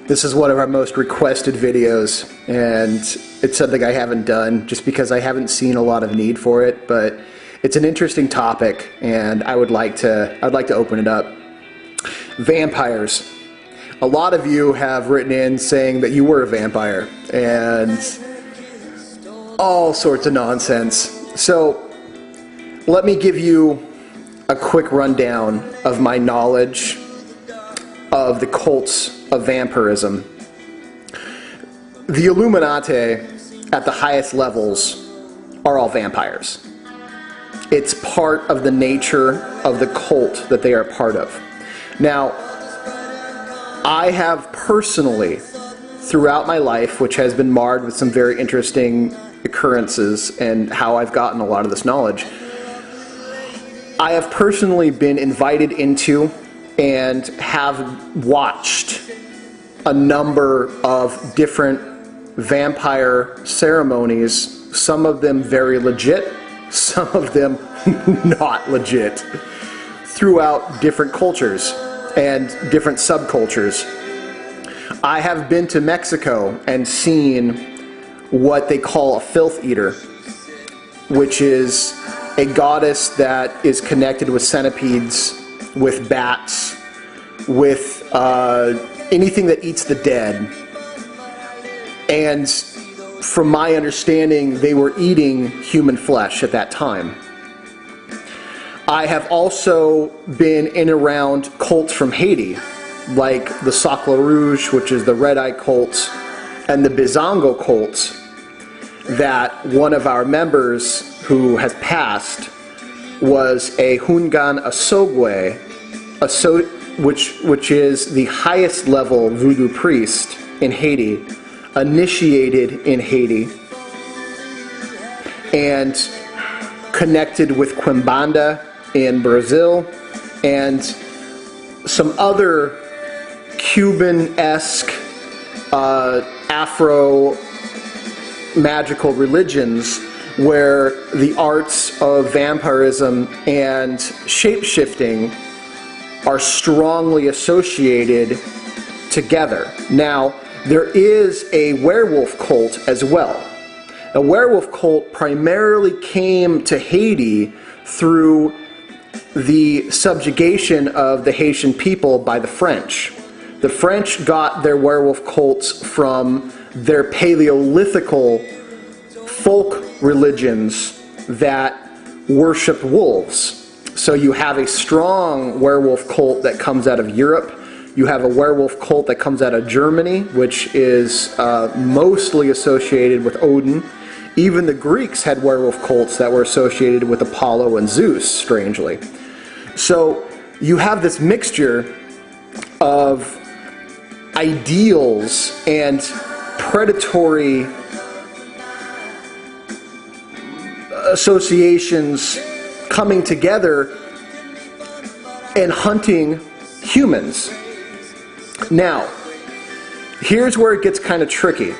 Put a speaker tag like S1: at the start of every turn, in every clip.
S1: This is one of our most requested videos, and it's something I haven't done just because I haven't seen a lot of need for it, but it's an interesting topic, and I'd like to open it up. Vampires. A lot of you have written in saying that you were a vampire, and all sorts of nonsense. So let me give you a quick rundown of my knowledge of the cults of vampirism. The Illuminati at the highest levels are all vampires. It's part of the nature of the cult that they are part of. Now, I have personally, throughout my life, which has been marred with some very interesting occurrences and how I've gotten a lot of this knowledge, I have personally been invited into and have watched a number of different vampire ceremonies, some of them very legit, some of them not legit, throughout different cultures and different subcultures. I have been to Mexico and seen what they call a filth eater, which is a goddess that is connected with centipedes, with bats, with anything that eats the dead. And from my understanding, they were eating human flesh at that time. I have also been in and around cults from Haiti, like the Sacre Rouge, which is the Red Eye cults, and the Bizango cults, that one of our members who has passed was a Hungan Asogwe, which is the highest level voodoo priest in Haiti, initiated in Haiti, and connected with Quimbanda in Brazil, and some other Cuban-esque Afro magical religions where the arts of vampirism and shape-shifting are strongly associated together. Now, there is a werewolf cult as well. A werewolf cult primarily came to Haiti through the subjugation of the Haitian people by the French. The French got their werewolf cults from their Paleolithical folk religions that worship wolves. So you have a strong werewolf cult that comes out of Europe. You have a werewolf cult that comes out of Germany, which is mostly associated with Odin. Even the Greeks had werewolf cults that were associated with Apollo and Zeus, strangely. So you have this mixture of ideals and predatory associations coming together and hunting humans. Now, here's where it gets kind of tricky.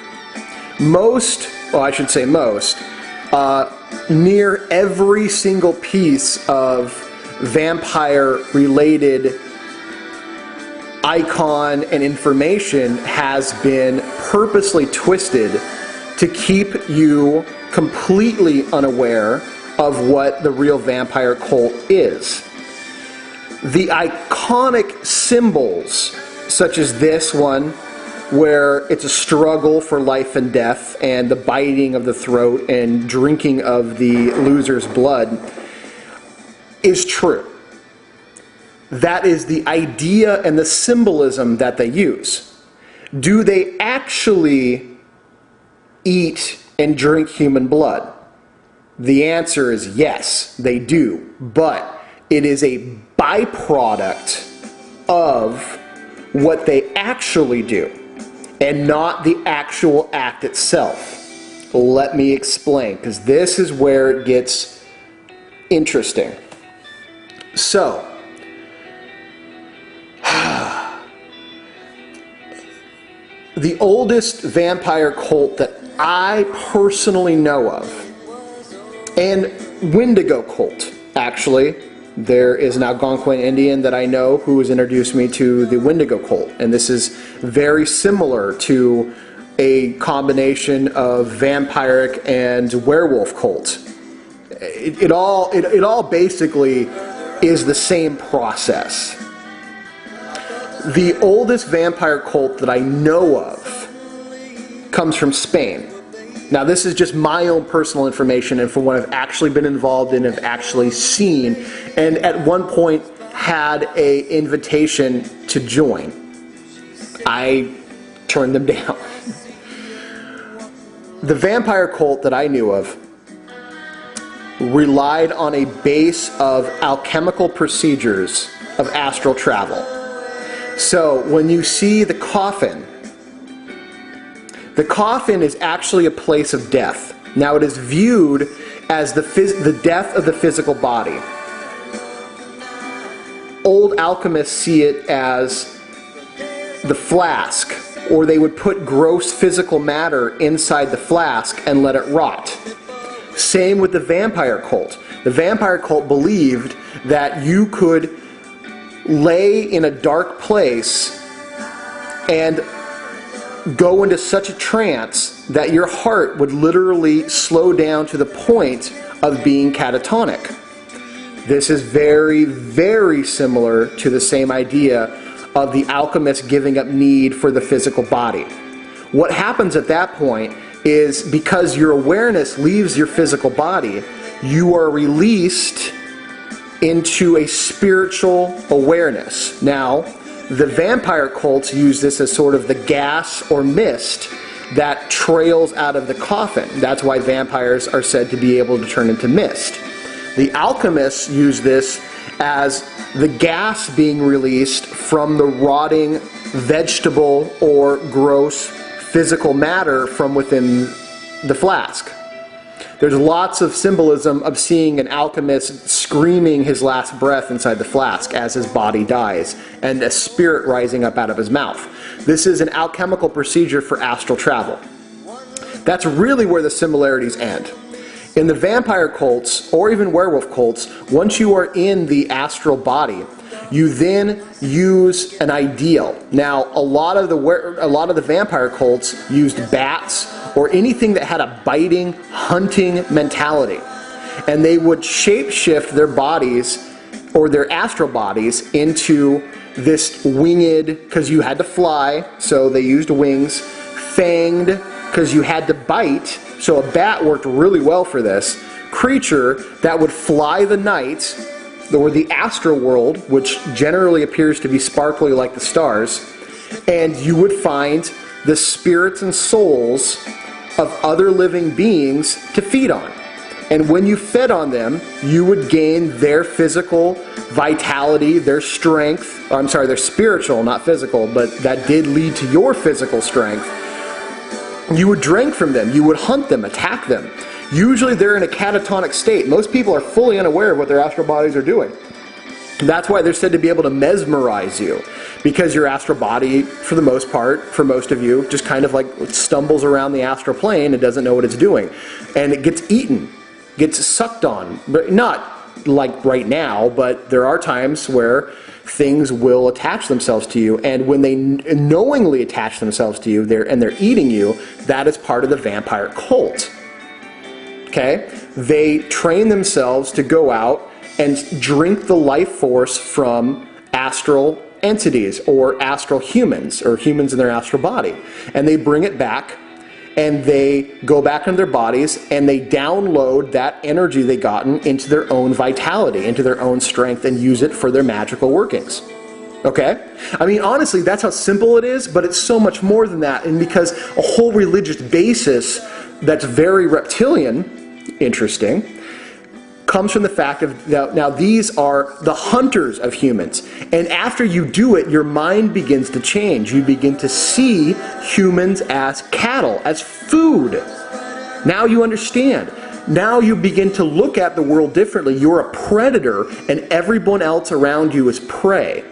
S1: Near every single piece of vampire-related icon and information has been purposely twisted to keep you completely unaware of what the real vampire cult is. The iconic symbols, such as this one, where it's a struggle for life and death and the biting of the throat and drinking of the loser's blood, is true. That is the idea and the symbolism that they use. Do they actually eat and drink human blood? The answer is yes, they do. But it is a byproduct of what they actually do, and not the actual act itself. Let me explain, because this is where it gets interesting. So, the oldest vampire cult that I personally know of, and Wendigo cult, actually, There is an Algonquin Indian that I know who has introduced me to the Wendigo cult, and this is very similar to a combination of vampiric and werewolf cult. It all basically is the same process. The oldest vampire cult that I know of comes from Spain. Now, this is just my own personal information and from what I've actually been involved in, have actually seen, and at one point had an invitation to join. I turned them down. The vampire cult that I knew of relied on a base of alchemical procedures of astral travel. So when you see the coffin is actually a place of death. Now, it is viewed as the death of the physical body. Old alchemists see it as the flask, or they would put gross physical matter inside the flask and let it rot. Same with the vampire cult. The vampire cult believed that you could lay in a dark place and go into such a trance that your heart would literally slow down to the point of being catatonic. This is very, very similar to the same idea of the alchemist giving up need for the physical body. What happens at that point is, because your awareness leaves your physical body, you are released into a spiritual awareness. Now, the vampire cults use this as sort of the gas or mist that trails out of the coffin. That's why vampires are said to be able to turn into mist. The alchemists use this as the gas being released from the rotting vegetable or gross physical matter from within the flask. There's lots of symbolism of seeing an alchemist screaming his last breath inside the flask as his body dies, and a spirit rising up out of his mouth. This is an alchemical procedure for astral travel. That's really where the similarities end. In the vampire cults, or even werewolf cults, once you are in the astral body, you then use an ideal. Now, a lot of the vampire cults used bats or anything that had a biting, hunting mentality. And they would shape-shift their bodies, or their astral bodies, into this winged, because you had to fly, so they used wings, fanged, because you had to bite, so a bat worked really well for this, creature that would fly the night, or the astral world, which generally appears to be sparkly like the stars, and you would find the spirits and souls of other living beings to feed on. And when you fed on them, you would gain their physical vitality, their strength, their spiritual, not physical, but that did lead to your physical strength. You would drink from them, you would hunt them, attack them. Usually they're in a catatonic state. Most people are fully unaware of what their astral bodies are doing. That's why they're said to be able to mesmerize you, because your astral body, for the most part, for most of you, just kind of like stumbles around the astral plane and doesn't know what it's doing. And it gets eaten, gets sucked on, but not like right now, but there are times where things will attach themselves to you, and when they knowingly attach themselves to you, they're eating you, that is part of the vampire cult. Okay? They train themselves to go out and drink the life force from astral entities, or astral humans, or humans in their astral body. And they bring it back, and they go back into their bodies, and they download that energy they gotten into their own vitality, into their own strength, and use it for their magical workings. Okay? I mean, honestly, that's how simple it is, but it's so much more than that. And because a whole religious basis that's very reptilian, interesting, comes from the fact of, now these are the hunters of humans. And after you do it, your mind begins to change. You begin to see humans as cattle, as food. Now you understand. Now you begin to look at the world differently. You're a predator, and everyone else around you is prey.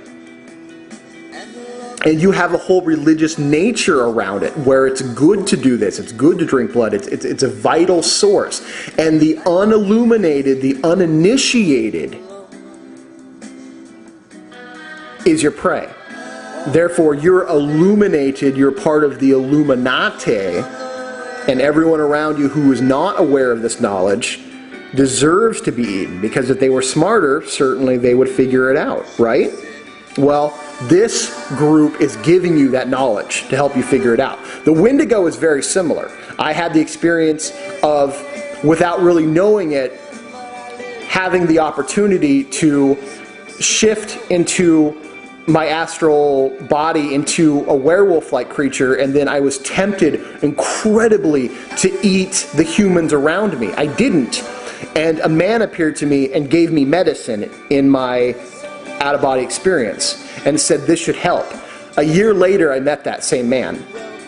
S1: And you have a whole religious nature around it, where it's good to do this. It's good to drink blood. It's a vital source. And the unilluminated, the uninitiated, is your prey. Therefore, you're illuminated, you're part of the Illuminati, and everyone around you who is not aware of this knowledge deserves to be eaten, because if they were smarter, certainly they would figure it out, right? Well, this group is giving you that knowledge to help you figure it out. The Wendigo is very similar. I had the experience of, without really knowing it, having the opportunity to shift into my astral body into a werewolf-like creature, and then I was tempted incredibly to eat the humans around me. I didn't. And a man appeared to me and gave me medicine in my out-of-body experience and said this should help. A year later, I met that same man,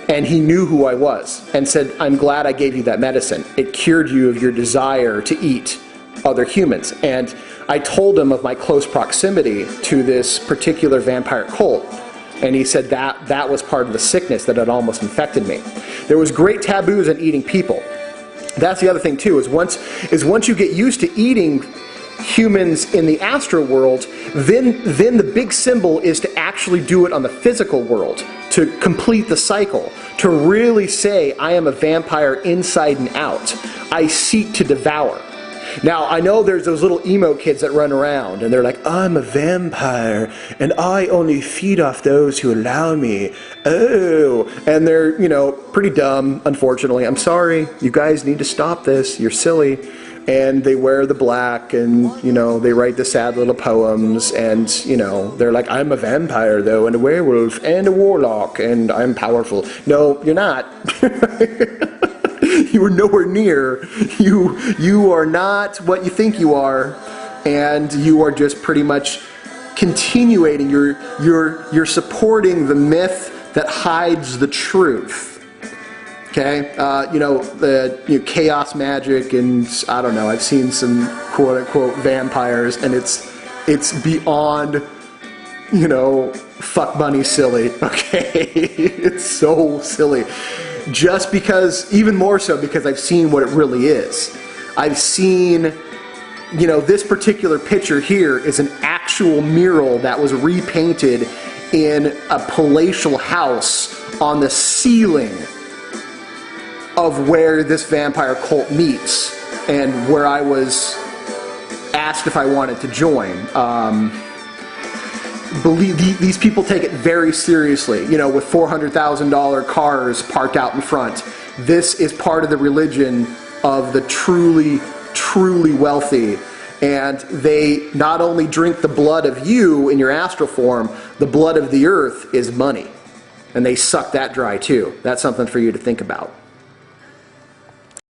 S1: and he knew who I was and said, I'm glad I gave you that medicine. It cured you of your desire to eat other humans. And I told him of my close proximity to this particular vampire cult, and he said that was part of the sickness that had almost infected me. There was great taboos on eating people. That's the other thing too, is once you get used to eating humans in the astral world, then the big symbol is to actually do it on the physical world, to complete the cycle, to really say, I am a vampire inside and out. I seek to devour. Now, I know there's those little emo kids that run around, and they're like, I'm a vampire, and I only feed off those who allow me. Oh, and they're, pretty dumb, unfortunately. I'm sorry, you guys need to stop this, you're silly. And they wear the black, and, they write the sad little poems, and, they're like, I'm a vampire, though, and a werewolf, and a warlock, and I'm powerful. No, you're not. You are nowhere near. You are not what you think you are, and you are just pretty much continuating. You're supporting the myth that hides the truth. Okay, the chaos magic, and I don't know. I've seen some quote unquote vampires, and it's beyond fuck bunny silly. Okay, it's so silly. Just because, even more so because I've seen what it really is. I've seen, this particular picture here is an actual mural that was repainted in a palatial house on the ceiling of where this vampire cult meets, and where I was asked if I wanted to join. Believe these people take it very seriously, with $400,000 cars parked out in front. This is part of the religion of the truly, truly wealthy. And they not only drink the blood of you in your astral form, the blood of the earth is money. And they suck that dry too. That's something for you to think about.